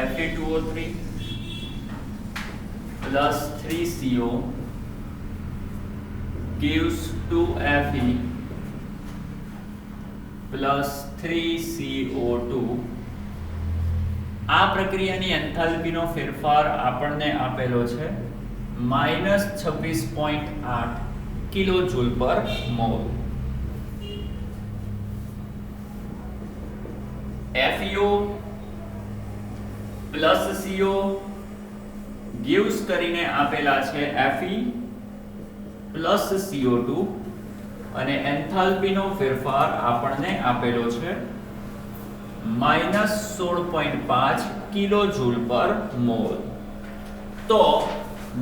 Fe2O3 plus 3CO gives 2Fe plus 3CO2. આ પ્રક્રિયાની એન્થાલ્પીનો ફેરફાર આપણને આપેલો છે -26.8 કિલોજૂલ પર mall. FeO plus CO gives કરીને આપેલા છે Fe plus CO2 અને એન્થાલ્પીનો ફેરફાર આપણને આપેલો છે -16.5 કિલોજૂલ પર મોલ. તો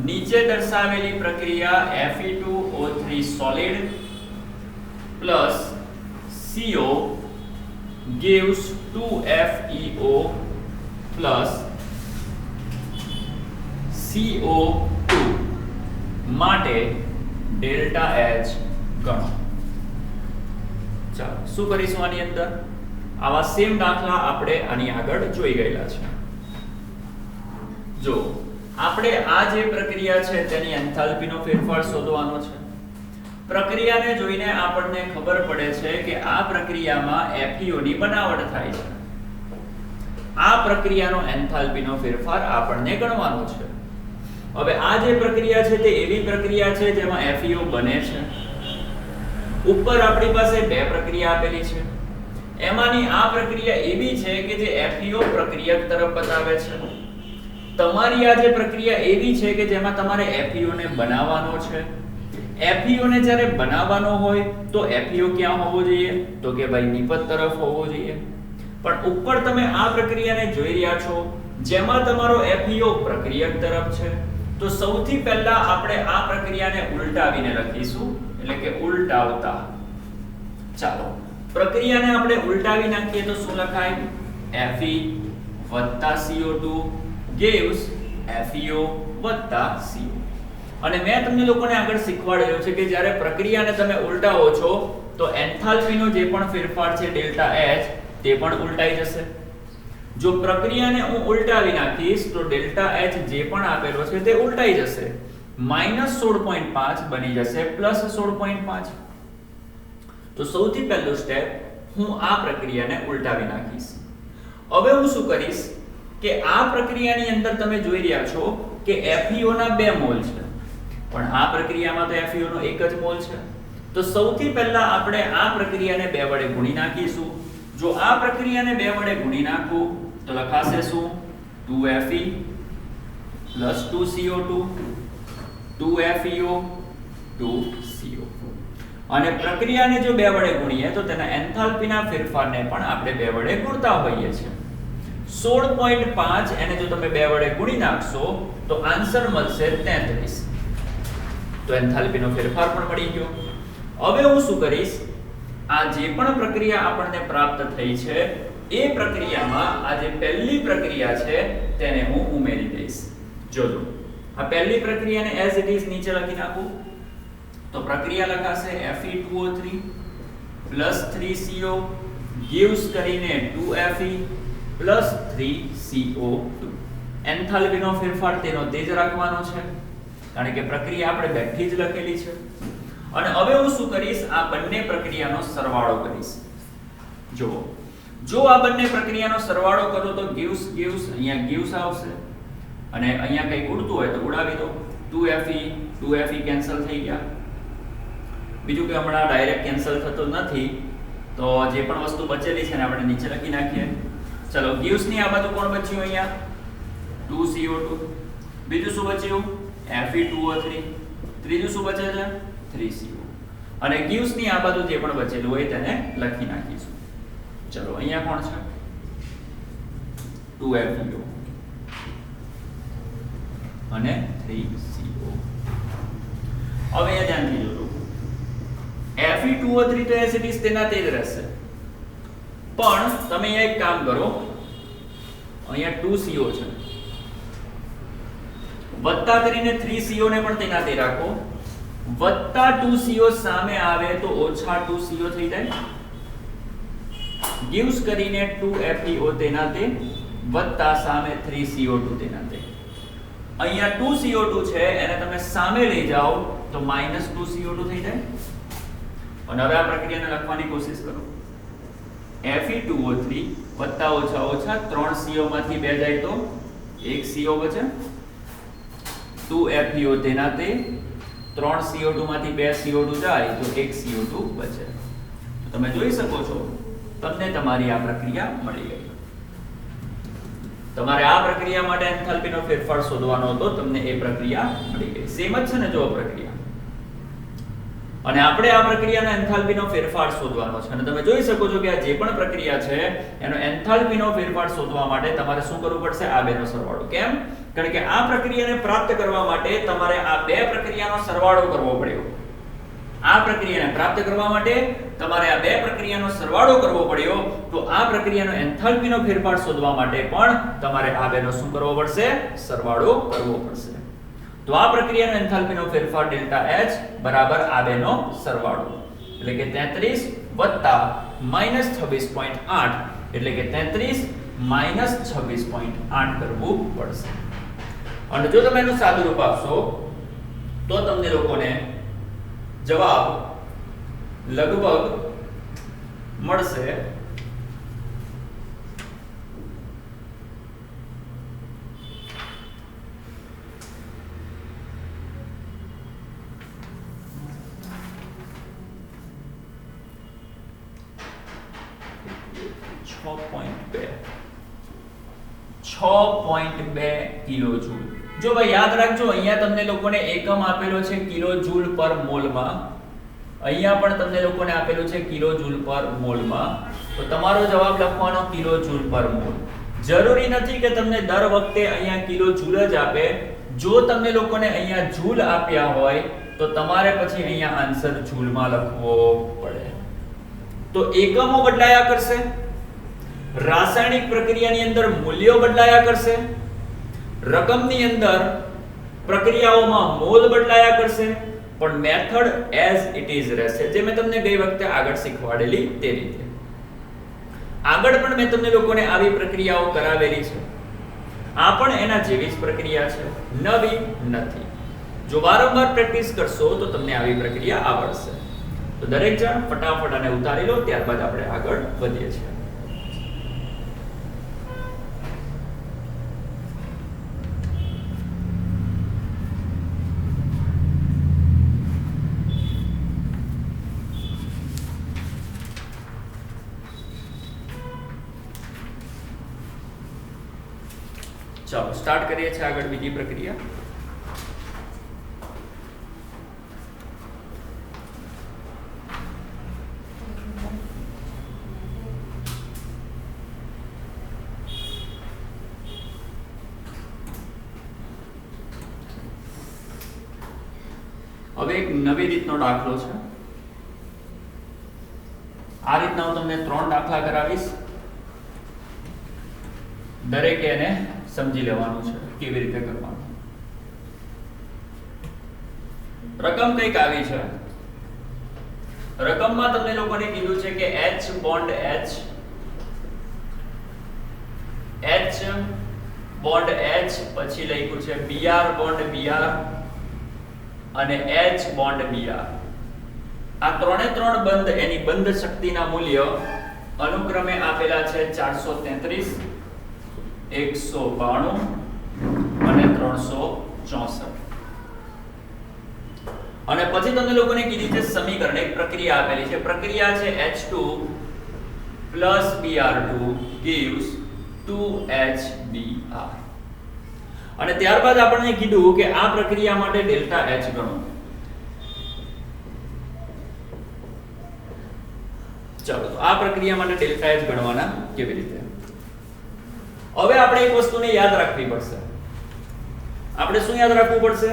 નીચે દર્શાવેલી પ્રક્રિયા Fe2O3 solid plus CO gives 2FeO plus CO2 માટે ડેલ્ટા H ગણો. ચાલો શું કરીશું આની અંદર? આવા સેમ દાખલા આપણે આની આગળ જોઈ ગયેલા છે. જો આપણે આ જે પ્રક્રિયા છે તેની એન્થાલ્પીનો ફેરફાર શોધવાનો છે. પ્રક્રિયાને જોઈને આપણને ખબર પડે છે કે આ પ્રક્રિયામાં FeO ની બનાવટ થાય છે. આ પ્રક્રિયાનો એન્થાલ્પીનો ફેરફાર આપણને ગણવાનો છે. હવે આ જે પ્રક્રિયા છે તે એવી પ્રક્રિયા છે જેમાં FeO બને છે. ઉપર આપણી પાસે બે પ્રક્રિયા આપેલી છે. એમાંની આ પ્રક્રિયા એવી છે કે જે FeO પ્રક્રિયક તરફ બતાવે છે. તમારી આ જે પ્રક્રિયા એવી છે કે જેમાં તમારે FeO ને બનાવવાનો છે. FeO ને જ્યારે બનાવવાનો હોય તો FeO ક્યાં હોવો જોઈએ? તો કે ભાઈ નિપજ તરફ હોવો જોઈએ. પણ ઉપર તમે આ પ્રક્રિયાને જોઈ રહ્યા છો જેમાં તમારો FeO પ્રક્રિયક તરફ છે. તો સૌથી પહેલા આપણે આ પ્રક્રિયાને ઉલટાવીને લખીશું, એટલે કે ઉલટાવતા. ચાલો પ્રક્રિયાને આપણે ઉલટાવી નાખીએ તો શું લખાય? Fe + CO2 gives FeO + CO. અને મેં તમને લોકોને આગળ શીખવાડેલું છે કે જ્યારે પ્રક્રિયાને તમે ઉલટાવો છો તો એન્થાલ્પીનો જે પણ ફેરફાર છે ડેલ્ટા H તે પણ ઉલટાઈ જશે. જો પ્રક્રિયાને હું ઉલટાવી નાખીશ તો ડેલ્ટા H જે પણ આપેલો છે તે ઉલટાઈ જશે. -16.5 બની જશે +16.5. તો સૌથી પહેલું સ્ટેપ હું આ પ્રક્રિયાને ઉલટાવી નાખીશ. હવે હું શું કરીશ કે આ પ્રક્રિયાની અંદર તમે જોઈ રહ્યા છો કે FeO ના 2 મોલ છે, પણ આ પ્રક્રિયામાં તો FeO નો એક જ મોલ છે. તો સૌથી પહેલા આપણે આ પ્રક્રિયાને 2 વડે ગુણી નાખીશું. જો આ પ્રક્રિયાને 2 વડે ગુણી નાખું તો લખાશે શું? 2Fe plus 2CO2 2FeO 2CO. અને પ્રક્રિયાને જો 2 વડે ગુણીએ તો તેના એન્થાલ્પીના ફેરફારને પણ આપણે 2 વડે ગુણતા હોઈએ છીએ. 16.5 એને જો તમે 2 વડે ગુણી નાખશો તો આન્સર મળશે 33. તો એન્થાલ્પીનો ફેરફાર પણ મળી ગયો. હવે હું શું કરીશ? આ જે પણ પ્રક્રિયા આપણને પ્રાપ્ત થઈ છે એ પ્રક્રિયામાં આ જે પહેલી પ્રક્રિયા છે તેને હું ઉમેરી દઈશ. જોજો આ પહેલી પ્રક્રિયાને એઝ ઇટ ઇઝ નીચે લખી નાખું તો પ્રક્રિયા લખાશે Fe2O3 plus 3CO gives કરીને 2Fe plus 3CO2. એન્થાલ્પીનો ફેરફાર તેનો તે જ રાખવાનો છે કારણ કે પ્રક્રિયા આપણે બેઠી જ લખેલી છે. અને હવે હું શું કરીશ? આ બંને પ્રક્રિયાનો સરવાળો કરીશ. જો આ બંને પ્રક્રિયાનો સરવાળો કરો તો gives અહીંયા gives આવશે અને અહીંયા કંઈ ઉડતું હોય તો ઉડાવી દો. 2Fe કેન્સલ થઈ ગયા. બીજું કે હમણાં ડાયરેક્ટ કેન્સલ થતો નથી તો જે પણ વસ્તુ બચેલી છે ને આપણે નીચે લખી નાખીએ. ચલો gives ની આ બાજુ કોણ બચ્યું? અહીંયા 2CO2. બીજું શું બચ્યું? Fe2O3. ત્રીજું શું બચે છે? 3CO. અને gives ની આ બાજુ જે પણ બચેલું હોય તેને લખી નાખીશું. ચલો અહીંયા કોણ છે? 2FeO અને 3CO. હવે અહીંયા ધ્યાનથી જોજો. Fe2O3 તો એઝ ઇટ ઇઝ તેના તે જ રહેશે. પણ તમે અહીંયા એક કામ કરો, અહીંયા 2CO છે વત્તા કરીને 3CO ને પણ તેના તે રાખો. વત્તા 2CO સામે આવે તો ઓછા 2CO થઈ જાય. gives કરીને 2FeO તેના તે વત્તા સામે 3CO2 તેનાથી અહીંયા 2CO2 છે એને તમે સામે લઈ જાઓ તો -2CO2 થઈ જાય અને હવે આ પ્રક્રિયાને લખવાની કોશિશ કરો Fe2O3 વત્તા ઓછા ઓછા 3CO માંથી 2 જાય તો 1CO બચે 2FeO તેનાથી 3CO2 માંથી 2 CO2 જાય તો 1 CO2 બચે તો તમે જોઈ શકો છો તમને તમારી આ પ્રક્રિયા મળી ગઈ તમારે આ પ્રક્રિયા માટે એન્થાલ્પીનો ફેરફાર શોધવાનો હતો તમને એ પ્રક્રિયા મળી ગઈ સેમ જ છે ને જો પ્રક્રિયા અને આપણે આ પ્રક્રિયાનો એન્થાલ્પીનો ફેરફાર શોધવાનો છે અને તમે જોઈ શકો છો કે આ જે પણ પ્રક્રિયા છે એનો એન્થાલ્પીનો ફેરફાર શોધવા માટે તમારે શું કરવું પડશે આ બેનો સરવાળો કેમ કારણ કે આ પ્રક્રિયાને પ્રાપ્ત કરવા માટે તમારે આ બે પ્રક્રિયાનો સરવાળો કરવો પડ્યો આ પ્રક્રિયાને પ્રાપ્ત કરવા માટે તમારે આ બે પ્રક્રિયાનો સરવાળો કરવો પડ્યો તો આ પ્રક્રિયાનો એન્થાલ્પીનો ફેરફાર શોધવા માટે પણ તમારે આ બેનો શું કરવો પડશે સરવાળો કરવો પડશે તો આ પ્રક્રિયાનો એન્થાલ્પીનો ફેરફાર ડેલ્ટા H બરાબર આ બેનો સરવાળો એટલે કે 33 વત્તા -26.8 એટલે કે 33 -26.8 કરવું પડશે અને જો તમે એનું સાદું રૂપ આપશો તો તમને લોકોને જવાબ લગભગ મળશે 6.2 કિલોજૂલ જો ભાઈ યાદ રાખજો અહીંયા તમને લોકોને એકમ આપેલો છે કિલોજૂલ પર મોલ માં અહીંયા પણ તમને લોકોને આપેલું છે કિલોજૂલ પર મોલ માં તો તમારો જવાબ લખવાનો કિલોજૂલ પર મોલ જરૂરી નથી કે તમને દર વખતે અહીંયા કિલોજૂલ જ આપે જો તમને લોકોને અહીંયા જૂલ આપ્યા હોય તો તમારે પછી અહીંયા આન્સર જૂલ માં લખવો પડે તો એકમો બદલાયા કરશે રાસાયણિક પ્રક્રિયાની અંદર મૂલ્યો બદલાયા કરશે રકમની અંદર પ્રક્રિયાઓમાં મોલ બદલાયા કરશે પણ મેથડ એઝ ઇટ ઇઝ રહેશે જે મેં તમને ગઈ વખતે આગળ શીખવાડેલી તે રીતે આગળ પણ મેં તમને લોકોને આવી પ્રક્રિયાઓ કરાવેલી છે આ પણ એના જેવી જ પ્રક્રિયા છે નવી નથી જો વારંવાર પ્રેક્ટિસ કરશો તો તમને આવી પ્રક્રિયા આવડશે તો દરેક જણ ફટાફટ આને ઉતારી લો ત્યારબાદ આપણે આગળ વધીએ છીએ ચાલો સ્ટાર્ટ કરીએ છીએ આગળ બીજી પ્રક્રિયા હવે એક નવી રીતનો દાખલો છે આ રીતના હું તમને 3 દાખલા કરાવીશ દરેકે એને સમજી લેવાનું છે કેવી રીતે કરવાનું રકમ કઈક આવી છે રકમમાં તમને લોકોને કીધું છે કે H bond H bond H પછી લખ્યું છે Br બોન્ડ Br અને H બોન્ડ Br આ ત્રણે ત્રણ બંધ એની બંધ શક્તિના મૂલ્ય અનુક્રમે આપેલા છે 433 192 અને 364 અને પછી તમને લોકોને કીધી છે સમીકરણ એક પ્રક્રિયા આપેલી છે પ્રક્રિયા છે H2 Br2 gives 2HBr અને ત્યારબાદ આપણને કીધું કે આ પ્રક્રિયા માટે ડેલ્ટા H ગણો ચાલો તો આ પ્રક્રિયા માટે ડેલ્ટા H ગણવાના કેવી રીતે હવે આપણે એક વસ્તુને યાદ રાખવી પડશે આપણે શું યાદ રાખવું પડશે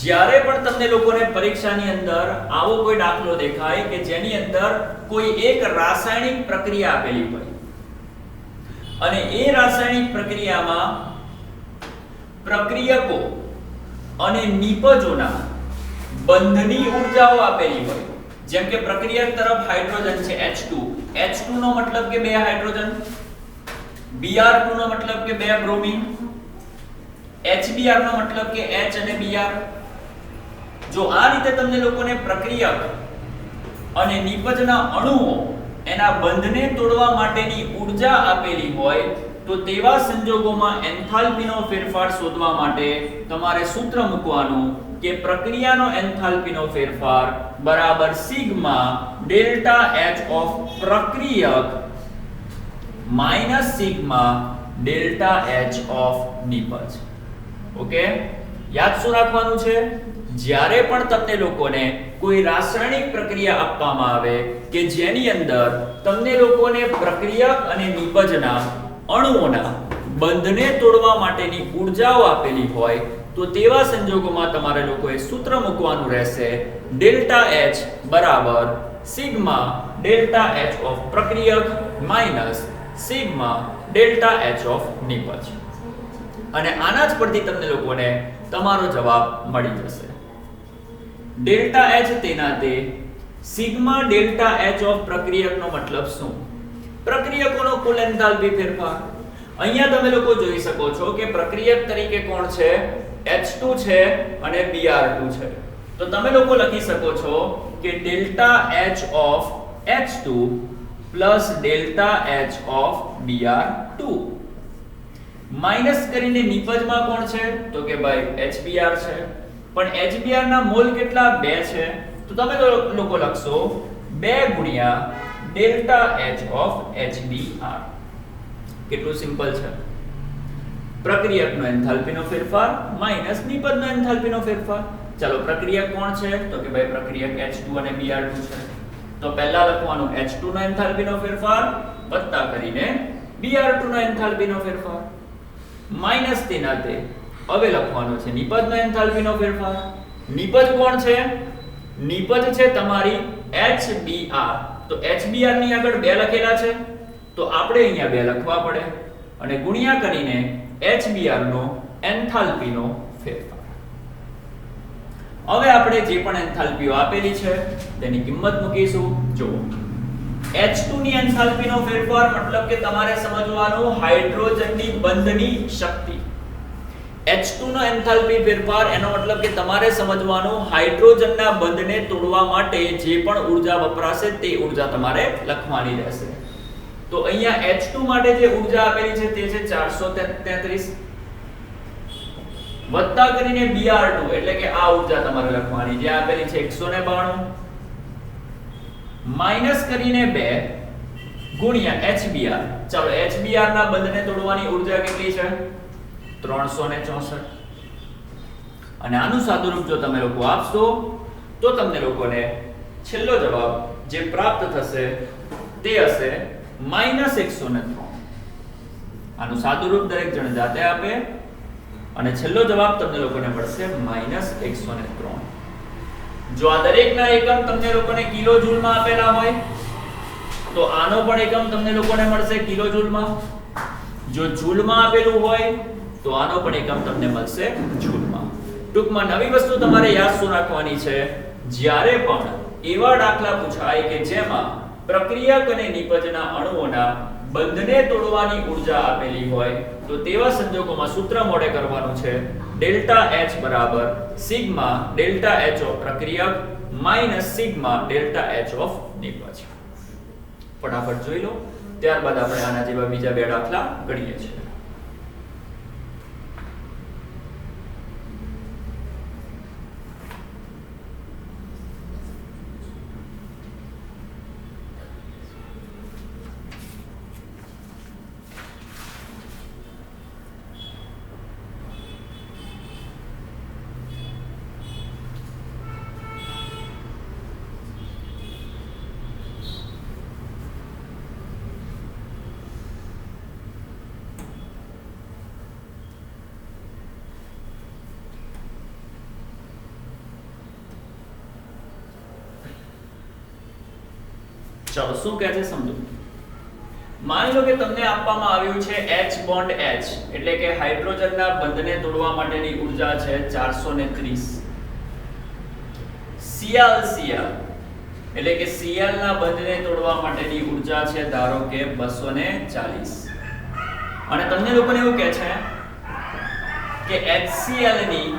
જ્યારે પણ તમને લોકોને પરીક્ષાની અંદર આવો કોઈ દાખલો દેખાય કે જેની અંદર કોઈ એક રાસાયણિક પ્રક્રિયા આપેલી હોય અને એ રાસાયણિક પ્રક્રિયામાં પ્રક્રિયકો અને નિપજોના બંધની ઊર્જાઓ આપેલી હોય જેમ કે પ્રક્રિયક તરફ હાઇડ્રોજન છે H2 નો મતલબ કે બે હાઇડ્રોજન Br2 નો મતલબ કે બે બ્રોમિન, HBr નો મતલબ કે H અને Br. જો આ રીતે તમને લોકોને પ્રક્રિયક અને નિપજના અણુઓ એના બંધને તોડવા માટેની ઊર્જા આપેલી હોય તો તેવા સંજોગોમાં એન્થાલ્પીનો ફેરફાર શોધવા માટે તમારે સૂત્ર મૂકવાનું કે પ્રક્રિયાનો એન્થાલ્પીનો ફેરફાર બરાબર સિગ્મા ડેલ્ટા H ઓફ પ્રક્રિયક minus sigma delta H of નિપજ. ઓકે, યાદ શું રાખવાનું છે? જ્યારે પણ તમને લોકોને કોઈ રાસાયણિક પ્રક્રિયા આપવામાં આવે કે જેની અંદર તમને લોકોને પ્રક્રિયક અને નિપજના અણુઓના બંધને તોડવા માટેની ઊર્જાઓ આપેલી હોય તો તેવા સંજોગોમાં તમારે લોકોએ સૂત્ર મૂકવાનું રહેશે ડેલ્ટા H બરાબર સિગ્મા ડેલ્ટા H ઓફ પ્રક્રિયક minus sigma delta H of નિપજ. અને આના જ પરથી તમને લોકોને તમારો જવાબ મળી જશે. ડેલ્ટા H તેના તે સિગ્મા ડેલ્ટા H ઓફ પ્રક્રિયકનો મતલબ શું? પ્રક્રિયકોનો કુલ એન્થાલ્પી ફેરફાર. અહીંયા તમે લોકો જોઈ શકો છો કે પ્રક્રિયક તરીકે કોણ છે? H2 છે અને Br2 છે. તો તમે લોકો લખી શકો છો કે delta H of H2 plus delta H of Br2 minus કરીને નિપજમાં કોણ છે? તો કે ભાઈ HBr છે. પણ HBr ના મોલ કેટલા? 2 છે. તો તમે લોકો લખશો 2 ગુણ્યા ડેલ્ટા H ઓફ HBr. કેટલું સિમ્પલ છે. પ્રક્રિયકનો એન્થાલ્પીનો ફેરફાર માઈનસ નિપજનો એન્થાલ્પીનો ફેરફાર. ચાલો પ્રક્રિયક કોણ છે? તો કે ભાઈ પ્રક્રિયક H2 અને Br2 છે. તો પહેલા લખવાનું H2 નો એન્થાલ્પીનો ફેરફાર વત્તા કરીને Br2 નો એન્થાલ્પીનો ફેરફાર માઈનસ તેના તે હવે લખવાનું છે નિપજનો એન્થાલ્પીનો ફેરફાર. નિપજ કોણ છે? નિપજ છે તમારી HBr. તો HBr ની આગળ 2 લખેલા છે તો આપણે અહીંયા 2 લખવા પડે અને ગુણ્યા કરીને HBr નો એન્થાલ્પીનો ફેરફાર. હવે આપણે જે પણ એન્થાલ્પીઓ આપેલી છે તેની કિંમત મૂકીશું. જો H2 ની એન્થાલ્પીનો ફેરફાર મતલબ કે તમારે સમજવાનું હાઇડ્રોજનની બંધની શક્તિ. H2 નો એન્થાલ્પી ફેરફાર એનો મતલબ કે તમારે સમજવાનું હાઇડ્રોજનના બંધને તોડવા માટે જે પણ ઊર્જા વપરાશે તે ઊર્જા તમારે લખવાની રહેશે. તો અહીંયા H2 માટે જે ઊર્જા આપેલી છે તે છે 433 વત્તા કરીને Br2 એટલે કે આ ઊર્જા તમારે લખવાની જે આપેલી છે 192 માઈનસ કરીને 2 ગુણ્યા HBr. ચાલો HBr ના બંધને તોડવાની ઊર્જા કેટલી છે? 364. અને આનું સાદુરૂપ જો તમે લોકો આપશો તો તમને લોકોને છેલ્લો જવાબ જે પ્રાપ્ત થશે તે હશે -103. આનું સાદુરૂપ દરેક જણ જાતે આપે અને છેલ્લો જવાબ તમને લોકોને મળશે -103. જો આ દરેકના એકમ તમને લોકોને કિલો જૂલમાં આપેલા હોય તો આનો પણ એકમ તમને લોકોને મળશે કિલો જૂલમાં. જો જૂલમાં આપેલું હોય તો આનો પણ એકમ તમને મળશે જૂલમાં. ટૂંકમાં નવી વસ્તુ તમારે યાદ શું રાખવાની છે? જ્યારે પણ એવા દાખલા પૂછાય કે જેમાં પ્રક્રિયક અને નિપજના અણુઓના બંધને તોડવાની ઊર્જા આપેલી હોય તો તેવા સંજોગોમાં સૂત્ર મોડે કરવાનું છે ડેલ્ટા H બરાબર સિગ્મા ડેલ્ટા H ઓફ પ્રક્રિયક minus sigma delta H of નિપજ. ફટાફટ જોઈ લો, ત્યારબાદ આપણે આના જેવા બીજા 2 દાખલા ગણીએ છીએ. ચાલો શું કહે છે સમજો. માની લો કે તમને આપવામાં આવ્યું છે H બોન્ડ H એટલે કે હાઇડ્રોજનના બંધને તોડવા માટેની ઊર્જા છે 430. Cl એટલે કે Cl ના બંધને તોડવા માટેની ઊર્જા છે ધારો કે 240. અને તમને લોકોને એવું કહે છે કે HCl ની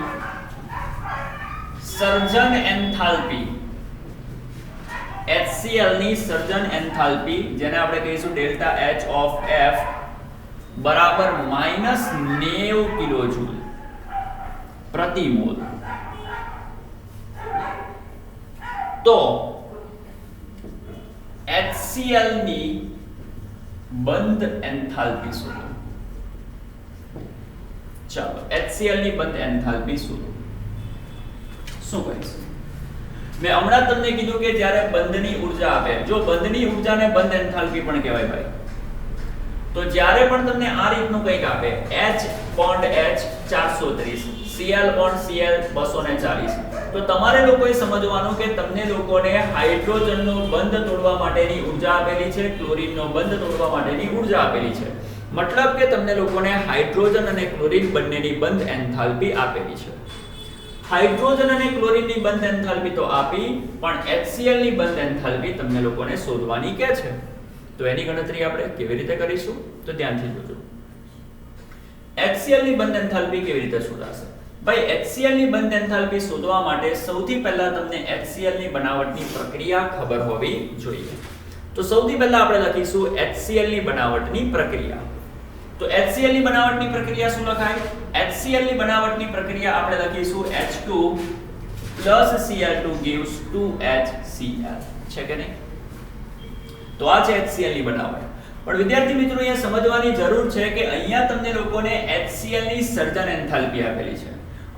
સર્જન એન્થાલ્પી, HCl ની સર્જન એન્થાલ્પી જેને આપણે કહીશું ડેલ્ટા H ઓફ F બરાબર -90 કિલોજૂલ પ્રતિ મોલ. તો HCl ની બંધ એન્થાલ્પી શોધો. ચાલો HCl ની બંધ એન્થાલ્પી શોધો. શું કહીશું? મેં હમણાં તમને કીધું કે જ્યારે બંધની ઊર્જા આપે, જો બંધની ઊર્જાને બંધ એન્થાલ્પી પણ કહેવાય ભાઈ. તો જ્યારે પણ તમને આ રીતનું કંઈક આપે H bond H 430, Cl bond Cl 240, તો તમારે લોકોએ સમજવાનું કે તમને લોકોને હાઇડ્રોજનનો બંધ તોડવા માટેની ઊર્જા આપેલી છે, ક્લોરીનનો બંધ તોડવા માટેની ઊર્જા આપેલી છે. મતલબ કે તમને લોકોને હાઇડ્રોજન અને ક્લોરીન બંનેની બંધ એન્થાલ્પી આપેલી છે. હાઇડ્રોજન અને ક્લોરીનની બંધ એન્થાલ્પી તો આપી, પણ HCl ની બંધ એન્થાલ્પી તમને લોકોને શોધવાની કે છે. તો એની ગણતરી આપણે કેવી રીતે કરીશું તો ધ્યાનથી જોજો. HCl ની બંધ એન્થાલ્પી કેવી રીતે શોધાશે? ભાઈ HCl ની બંધ એન્થાલ્પી શોધવા માટે સૌથી પહેલા તમને HCl ની બનાવટની પ્રક્રિયા ખબર હોવી જોઈએ. તો સૌથી પહેલા આપણે લખીશું HCl ની બનાવટની પ્રક્રિયા. તો HCl ની બનાવટની પ્રક્રિયા શું લખાય? HCl ની બનાવટની પ્રક્રિયા આપણે લખીશું H2 Cl2 gives 2HCl. છે કે નહીં? તો આ છે HCl ની બનાવટ. પણ વિદ્યાર્થી મિત્રો અહીંયા સમજવાની જરૂર છે કે અહીંયા તમને લોકોને HCl ની સર્જન એન્થાલ્પી આપેલી છે.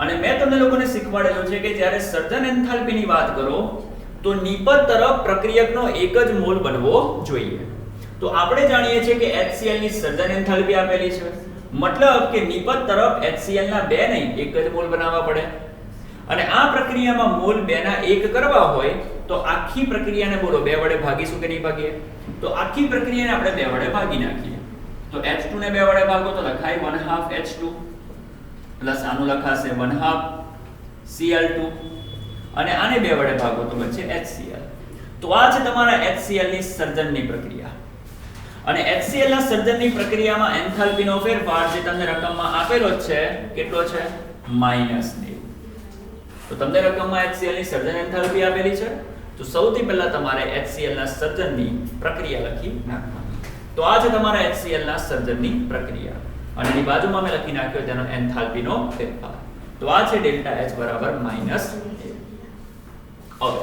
અને મેં તમને લોકોને શીખવાડેલું છે કે જ્યારે સર્જન એન્થાલ્પીની વાત કરો તો નિપજ તરફ પ્રક્રિયકનો એક જ મોલ બનવો જોઈએ. તો આપણે જાણીએ છીએ કે HCl ની સર્જન એન્થાલ્પી આપેલી છે, મતલબ કે નિપજ તરફ HCl ના બે નહીં એક જ મોલ બનાવવા પડે. અને આ પ્રક્રિયામાં મોલ 2 ના 1 કરવા હોય તો આખી પ્રક્રિયાને બોલો 2 વડે ભાગીશું કે નહીં ભાગીએ? તો આખી પ્રક્રિયાને આપણે 2 વડે ભાગી નાખીએ. તો H2 ને 2 વડે ભાગો તો લખાય 1/2 H2 પ્લસ આનું લખાશે 1/2 Cl2 અને આને 2 વડે ભાગો તો બચે HCl. તો આ છે તમારા HCl ની સર્જનની પ્રક્રિયા. અને HCl ના સર્જનની પ્રક્રિયામાં એન્થાલ્પીનો ફેરફાર જે તમને રકમમાં આપેલો છે કેટલો છે? -90. તો તમને રકમમાં HCl ની સર્જન એન્થાલ્પી આપેલી છે. તો સૌથી પહેલા તમારે HCl ના સર્જનની પ્રક્રિયા લખી નાખવાની. તો આ છે તમારા HCl ના સર્જનની પ્રક્રિયા. અને એની બાજુમાં મેં લખી નાખ્યો તેનો એન્થાલ્પીનો ફેરફાર. તો આ છે ડેલ્ટા H બરાબર -1. હવે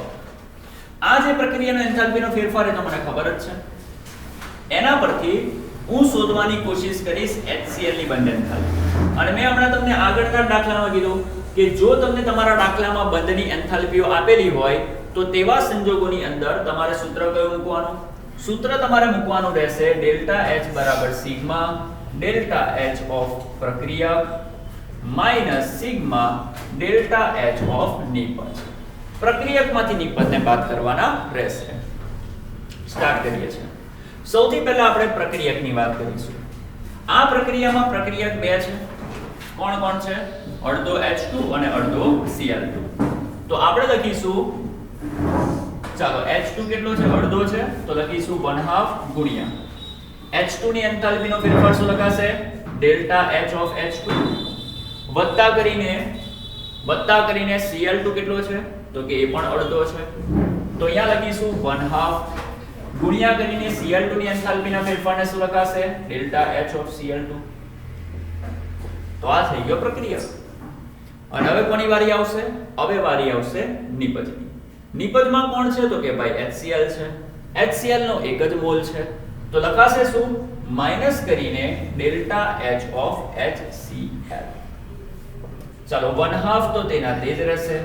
આ જે પ્રક્રિયાનો એન્થાલ્પીનો ફેરફાર એ તો મને ખબર જ છે. એના પરથી હું શોધવાની કોશિશ કરીશ HCl ની બંધ એન્થાલ્પી. અને મેં હમણાં તમને આગળના દાખલામાં કીધું કે જો તમને તમારા દાખલામાં બંધની એન્થાલ્પીઓ આપેલી હોય તો તેવા સંજોગોની અંદર તમારે સૂત્ર કયું મૂકવાનું? સૂત્ર તમારે મૂકવાનું રહેશે ડેલ્ટા H બરાબર સિગ્મા ડેલ્ટા H ઓફ પ્રક્રિયક minus sigma delta H of નિપજ. પ્રક્રિયકમાંથી નિપજને બાદ કરવાના રહેશે. સ્ટાર્ટ કરીએ છીએ. સૌથી પહેલા આપણે પ્રક્રિયકની વાત કરીશું. આ પ્રક્રિયામાં પ્રક્રિયક 2 છે. કોણ કોણ છે? અડધો H2 અને અડધો Cl2. તો આપણે લખીશું, ચાલો H2 કેટલો છે? અડધો છે, તો લખીશું 1/2 ગુણ્યા H2 ની એન્થાલ્પીનો ફેરફાર શું લખાશે? ડેલ્ટા H ઓફ H2 વત્તા કરીને Cl2 કેટલો છે? તો કે એ પણ અડધો છે. તો અહીંયા લખીશું 1/2 ગુણ્યા કરીને Cl2 ની એન્થાલ્પીના ફેરફારને શું લખાશે? Delta H of Cl2. તો આ થઈ ગયો પ્રક્રિયક. અને હવે કોની વારી આવશે? હવે વારી આવશે નિપજની. નિપજમાં કોણ છે? તો કે ભાઈ HCl છે. HCl નો એક જ મોલ છે. તો લખાશે શું? માઈનસ કરીને ડેલ્ટા H ઓફ HCl. ચાલો 1/2 તો તેના તે જ રહેશે.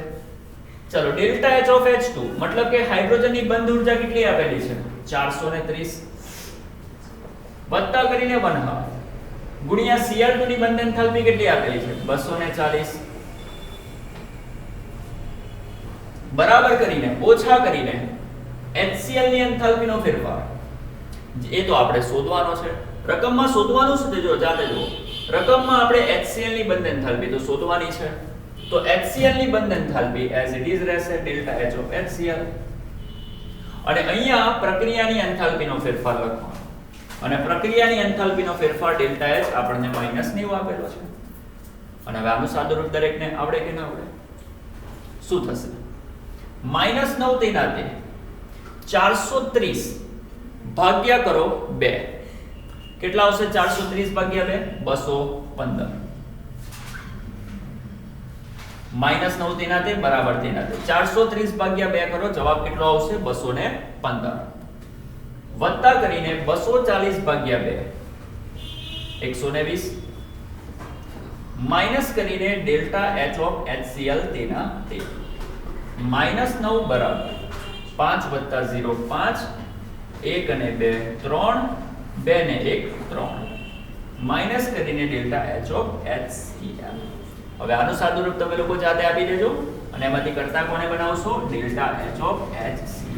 ચાલો ડેલ્ટા H ઓફ H2 મતલબ કે હાઇડ્રોજનની બંધ ઊર્જા કેટલી આપેલી છે? 430 વત્તા કરીને 1/2 ગુણ્યા Cl2 ની બંધ એન્થાલ્પી કેટલી આપેલી છે? 240 બરાબર કરીને ઓછા કરીને HCl ની એન્થાલ્પીનો ફેરફાર એ તો આપણે શોધવાનો છે. રકમમાં શોધવાનું શું છે? જો જાતે જુઓ. રકમમાં આપણે HCl ની બંધ એન્થાલ્પી તો શોધવાની છે. તો HCl ની બંધ એન્થાલ્પી as it is રહેશે ડેલ્ટા H of HCl. અને અહીંયા પ્રક્રિયાની એન્થાલ્પીનો ફેરફાર લખવાનો. અને પ્રક્રિયાની એન્થાલ્પીનો ફેરફાર ડેલ્ટા H આપણને -90 આપેલો છે. અને હવે આનું સાદુરૂપ દરેકને આવડે કે ના આવડે? શું થશે? -9 તેના તે 430 ભાગ્યા કરો 2. કેટલા આવશે? 430 ભાગ્યા 2 215. -9 તેના તે બરાબર તેના તે 430 ભાગ્યા 2 કરો, જવાબ કેટલો આવશે? 215. વત્તા કરીને 240 ભાગ્યા 2 120, માઈનસ કરીને ડેલ્ટા H ઓફ HCl તેના તે -9 બરાબર 5 + 0 5, 1 અને 2 3, 2 ને 1 3, માઈનસ કરીને ડેલ્ટા H ઓફ HCl. હવે આનું સાદુરૂપ તમે લોકો જાતે આપી દેજો અને એમાંથી કરતા કોને બનાવશો? Delta H of HCl.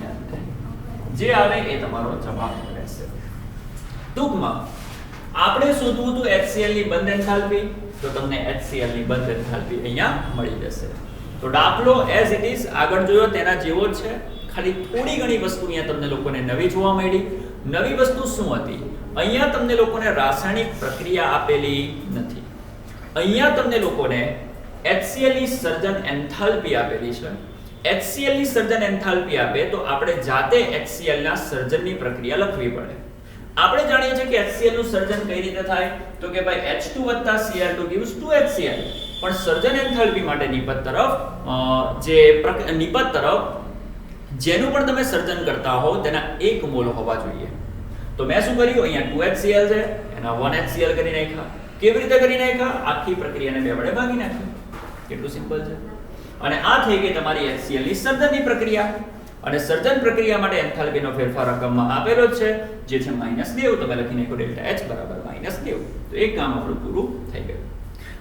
જે આવે એ તમારો જવાબ રહેશે. ટૂંકમાં આપણે શોધવું હતું HCl ની બંધ એન્થાલ્પી, તો તમને HCl ની બંધ એન્થાલ્પી અહીંયા મળી જશે. તો દાખલો એઝ ઇટ ઇઝ આગળ જોયો તેના જેવો જ છે, ખાલી થોડી ઘણી વસ્તુ અહીંયા તમને લોકોને નવી જોવા મળી. નવી વસ્તુ શું હતી? અહીંયા તમને લોકોને રાસાયણિક પ્રક્રિયા આપેલી નથી. અહીંયા તમને લોકોને HCl ની સર્જન એન્થાલ્પી આપેલી છે. HCl ની સર્જન એન્થાલ્પી આપે તો આપણે જાતે HCl ના સર્જનની પ્રક્રિયા લખવી પડે. આપણે જાણીએ છીએ કે HCl નું સર્જન કઈ રીતે થાય? તો કે ભાઈ H2 + Cl2 gives 2HCl. પણ સર્જન એન્થાલ્પી માટે નિપજ તરફ જેનું પણ તમે સર્જન કરતા હો તેના 1 મોલ હોવા જોઈએ. તો મેં શું કર્યું? અહીંયા 2HCl છે, એના 1HCl કરી નાખ્યા. કેવી રીતે કરી નાખ્યા? આખી પ્રક્રિયાને 2 વડે ભાગી નાખી. કેટલું સિમ્પલ છે. અને આ થઈ ગઈ તમારી HCl ની સર્જનની પ્રક્રિયા. અને સર્જન પ્રક્રિયા માટે એન્થાલ્પીનો ફેરફાર રકમમાં આપેલો જ છે, જે છે -90. તમે લખી નાખો ડેલ્ટા H બરાબર -90. તો એક કામ આપણું પૂરું થઈ ગયું.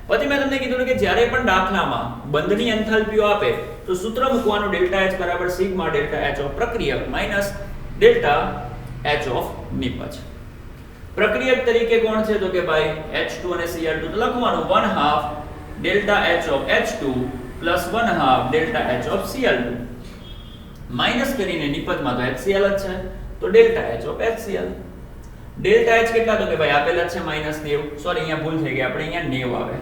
પછી મેં તમને કીધું કે જ્યારે પણ દાખલામાં બંધની એન્થાલ્પીઓ આપે તો સૂત્ર મૂકવાનું ડેલ્ટા H બરાબર સિગ્મા ડેલ્ટા H ઓફ પ્રક્રિયક માઈનસ ડેલ્ટા H ઓફ નિપજ. પ્રક્રિયક તરીકે કોણ છે? તો કે ભાઈ H2 અને Cl2, તો લખવાનું 1/2 delta H of H2 plus 1/2 delta H of Cl2. Minus કરીને નિપજમાં તો HCl જ છે, તો delta H of HCl. Delta H કેટલા? તો કે ભાઈ આપેલા છે -90. સોરી, અહીંયા ભૂલ થઈ ગઈ, આપણે અહીંયા 90 આવે,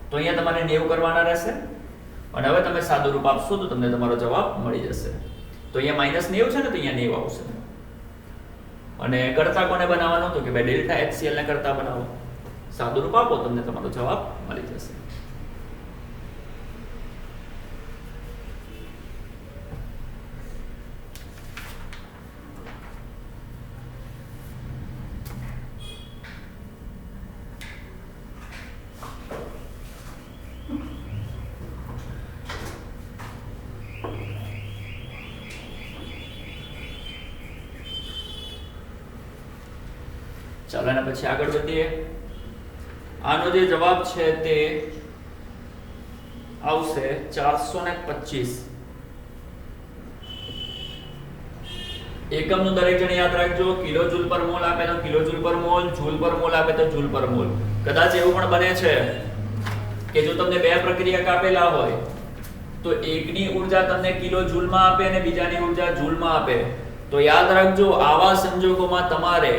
તો અહીંયા તમારે 90 કરવાના રહેશે. અને હવે તમે સાદું રૂપ આપશો તો તમને તમારો જવાબ મળી જશે. તો અહીંયા -90 છે ને, તો અહીંયા 90 આવશે. અને કરતા કોને બનાવવાનો? તો કે ભાઈ ડેલ્ટા HCl ને કરતા બનાવો. સાદું રૂપ આપો, તમને તમારો જવાબ મળી જશે. ચાલો એના પછી આગળ વધીએ. આનો જે જવાબ છે તે આવશે 425. એકમનું દરેક જણ યાદ રાખજો. કિલો જૂલ પર મોલ આપે તો કિલો જૂલ પર મોલ, જૂલ પર મોલ આપે તો જૂલ પર મોલ. કદાચ એવું પણ બને છે કે જો તમને બે પ્રક્રિયક આપેલા હોય તો એકની ઊર્જા તમને કિલો જૂલમાં આપે અને બીજાની ઊર્જા જૂલમાં આપે, તો યાદ રાખજો આવા સંજોગોમાં તમારે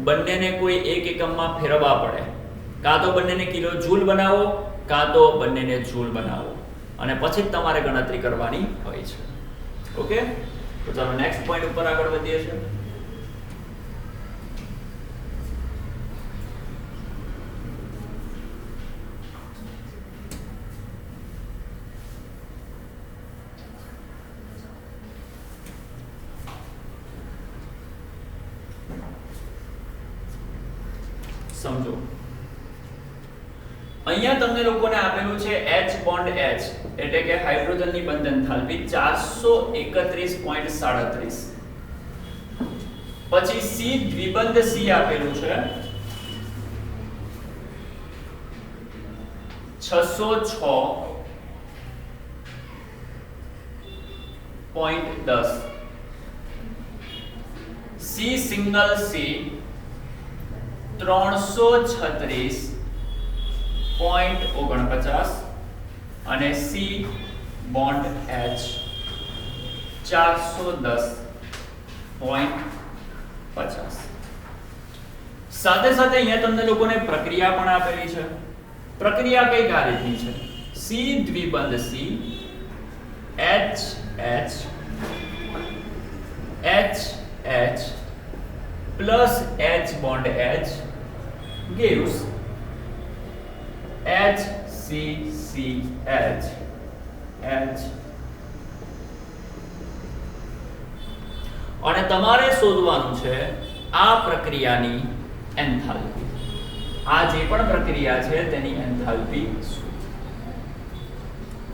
બંનેને કોઈ એક એકમમાં ફેરવવા પડે. કાં તો બંનેને કિલો જૂલ બનાવો, કાં તો બંનેને જૂલ બનાવો, અને પછી જ તમારે ગણતરી કરવાની હોય છે. ઓકે, તો ચાલો નેક્સ્ટ પોઈન્ટ ઉપર આગળ વધીએ છીએ. સમજો, અહીંયા તમને લોકોને આપેલું છે H બોન્ડ H એટલે કે હાઇડ્રોજનની બંધ એન્થાલ્પી 431.37. પછી C દ્વિબંધ C આપેલું છે 606.10. C સિંગલ C 336.49 અને C બોન્ડ H 410.50. સાથે સાથે અહીંયા તમને લોકોને પ્રક્રિયા પણ આપેલી છે. પ્રક્રિયા કઈ આ રીતની છે, C દ્વિબંધ C H H H H plus H bond H gives HCCH H. અને તમારે શોધવાનું છે આ પ્રક્રિયાની એન્થાલ્પી. આ જે પણ પ્રક્રિયા છે તેની એન્થાલ્પી શું?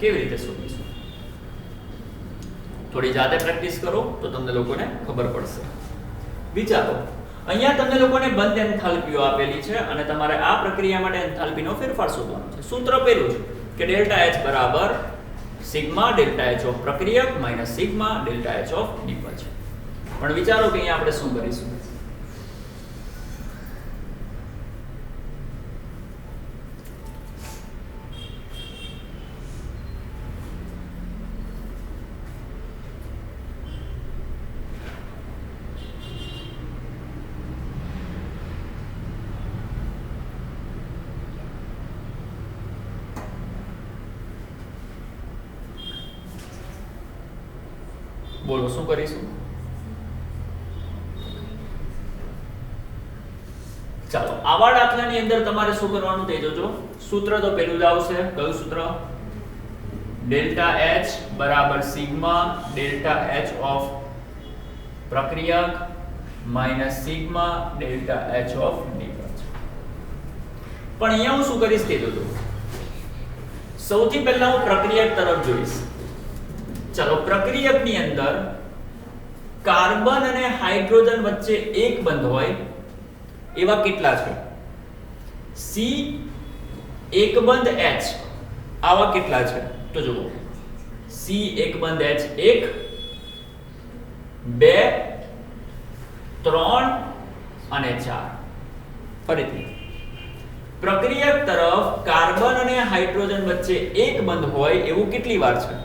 કેવી રીતે શોધીશું? થોડી જાતે પ્રેક્ટિસ કરો તો તમને લોકોને ખબર પડશે. વિચારો, અહીંયા તમને લોકોને બંધ એન્થાલ્પીઓ આપેલી છે અને તમારે આ પ્રક્રિયા માટે એન્થાલ્પીનો ફેરફાર શોધવાનો છે. સૂત્ર પેલું છે કે ડેલ્ટા H બરાબર સિગ્મા ડેલ્ટા H ઓફ પ્રક્રિયક minus sigma delta H of નિપજ. પણ વિચારો કે અહીંયા આપણે શું કરીશું? બોલો શું કરીશું? ચાલો આવા દાખલાની અંદર તમારે શું કરવાનું તે જોજો. સૂત્ર તો પેલું જ આવશે. કયું સૂત્ર? ડેલ્ટા H બરાબર સિગ્મા ડેલ્ટા H ઓફ પ્રક્રિયક minus sigma delta H of નિપજ. પણ અહીંયા હું શું કરીશ તે જોજો. સૌથી પહેલા હું પ્રક્રિયક તરફ જોઈશ. ચાલો પ્રક્રિયકની અંદર કાર્બન અને હાઇડ્રોજન વચ્ચે એક બંધ હોય એવા કેટલા છે? C એક બંધ H આવા કેટલા છે? તો જુઓ, C એક બંધ H 1 2 3 અને 4. ફરીથી પ્રક્રિયક તરફ કાર્બન અને હાઇડ્રોજન વચ્ચે એક બંધ હોય એવું કેટલી વાર છે?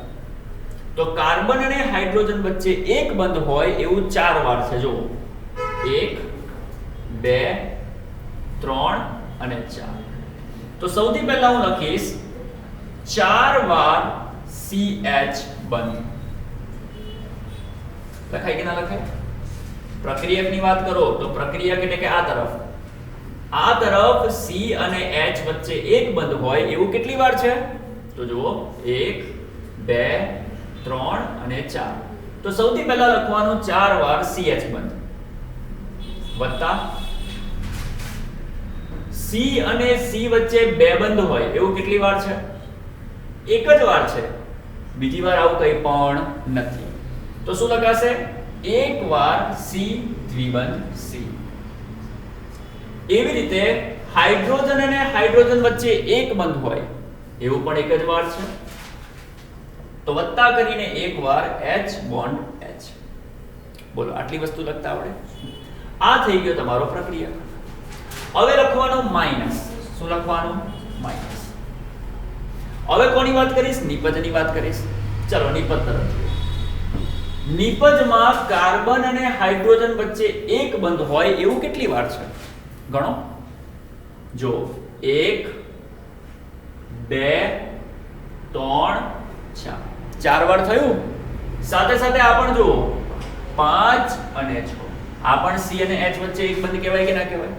તો કાર્બન અને હાઇડ્રોજન વચ્ચે એક બંધ હોય એવું 4 વાર છે. જુઓ, 1 2 3 અને 4. તો સૌથી પહેલા હું લખીશ 4 વાર CH બંધ. લખાય કે ના લખાય? પ્રક્રિયકની વાત કરો તો પ્રક્રિયક એટલે કે આ તરફ C અને H વચ્ચે એક બંધ હોય એવું કેટલી વાર છે? તો જુઓ, 1 2 3 અને 4. તો સૌથી પહેલા લખવાનું 4 વાર CH બંધ વત્તા C અને C વચ્ચે બે બંધ હોય એવું કેટલી વાર છે? એક જ વાર છે. બીજી વાર આવું કંઈ પણ નથી. તો શું લખાશે? એક વાર C દ્વિબંધ C. એવી રીતે હાઇડ્રોજન અને હાઇડ્રોજન વચ્ચે એક બંધ હોય એવું પણ એક જ વાર છે. તો વત્તા કરીને એક વાર H બોન્ડ H. બોલો આટલી વસ્તુ લખતા આવડે? આ થઈ ગયો તમારો પ્રક્રિયા. હવે લખવાનું માઈનસ. શું લખવાનું? માઈનસ. હવે કોની વાત કરીશ? નિપજની વાત કરીશ. ચલો નિપજ તરફ. નિપજમાં કાર્બન અને હાઇડ્રોજન વચ્ચે એક બંધ હોય એવું કેટલી વાર છે? ગણો. જો 1 2 3 4. 4 વાર થયું. સાથે સાથે આ પણ જુઓ 5 અને 6. આ પણ C અને H વચ્ચે એક બંધ કહેવાય કે ના કહેવાય?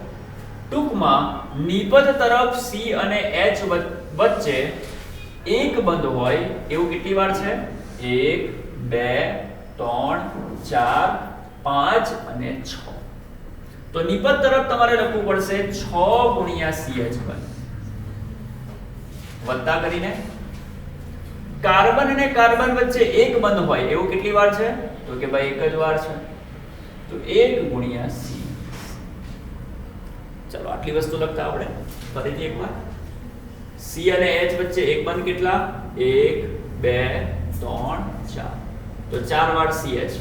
ટૂંકમાં નિપજ તરફ C અને H વચ્ચે એક બંધ હોય એવું કેટલી વાર છે? 1 2 3 4 5 અને 6. તો નિપજ તરફ તમારે લખવું પડશે 6 ગુણ્યા CH બંધ વત્તા કરીને કાર્બન અને કાર્બન વચ્ચે એક બંધ હોય એવું કેટલી વાર છે? તો કે ભાઈ એક જ વાર છે. તો 1 ગુણ્યા C. ચલો આટલી વસ્તુ લખતા આપણે ફરીથી એકવાર. C અને H વચ્ચે એક બંધ કેટલા? 1 2 3 4. તો 4 વાર CH.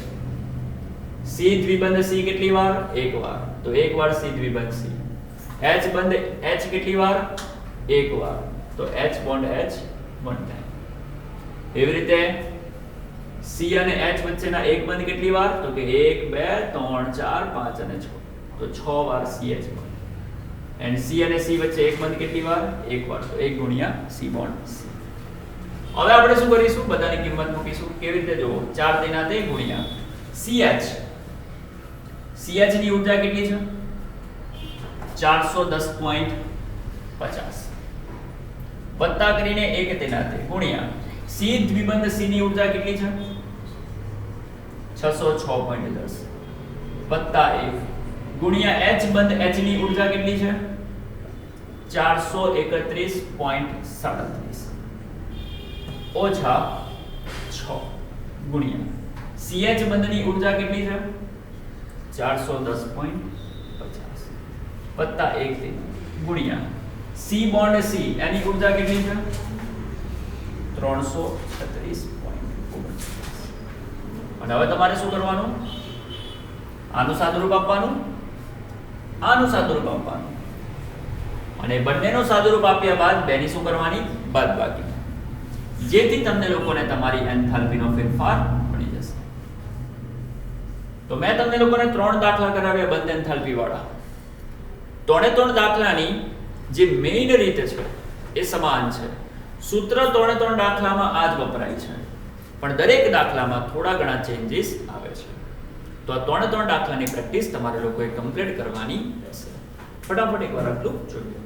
C દ્વિબંધ C કેટલી વાર? એક વાર. તો એક વાર C દ્વિબંધ C. H બંધ H કેટલી વાર? એક વાર. તો H બોન્ડ H બંધ થાય. એવી રીતે C અને H વચ્ચેના એક બંધ કેટલી વાર? તો કે 1 2 3 4 5 અને 6. તો 6 વાર CH બંધ. એન્ડ C અને C વચ્ચે એક બંધ કેટલી વાર? એક વાર. તો 1 ગુણ્યા C બોન્ડ C. હવે આપણે શું કરીશું? બધાની કિંમત મૂકીશું. કેવી રીતે જોવો? 4 તેના તે ગુણ્યા CH. CH ની ઊર્જા કેટલી છે? 410.50 વત્તા કરીને 1 તેના તે ગુણ્યા C દ્વિબંધ C ની ઊર્જા કેટલી છે? 606.10 વત્તા 1 ગુણ્યા H બંધ H ની ઊર્જા કેટલી છે? 431.37 ઓછા 6 ગુણ્યા CH બંધની ઊર્જા કેટલી છે? 410.50 વત્તા 1 ગુણ્યા C બોન્ડ C એની ઊર્જા કેટલી છે? 336.49. અને હવે તમારે શું કરવાનું? આનું સાદુરૂપ આપવાનું, આનું સાદુરૂપ આપવાનું, અને બંનેનો સાદુરૂપ આપ્યા બાદ બેની શું કરવાની? બાદબાકી, જેથી તમને લોકોને તમારી એન્થાલ્પીનો ફેરફાર મળી જશે. તો મેં તમને લોકોને 3 દાખલા કરાવ્યા બંધ એન્થાલ્પી વાળા. 3 દાખલાની જે મેઇન રીત છે એ સમાન છે. સૂત્ર 3 દાખલામાં આ જ વપરાય છે, પણ દરેક દાખલામાં થોડા ઘણા ચેન્જીસ આવે છે. તો આ 3 દાખલાની પ્રેક્ટિસ તમારે લોકોએ કમ્પ્લીટ કરવાની રહેશે. ફટાફટ એકવાર આટલું જોઈએ.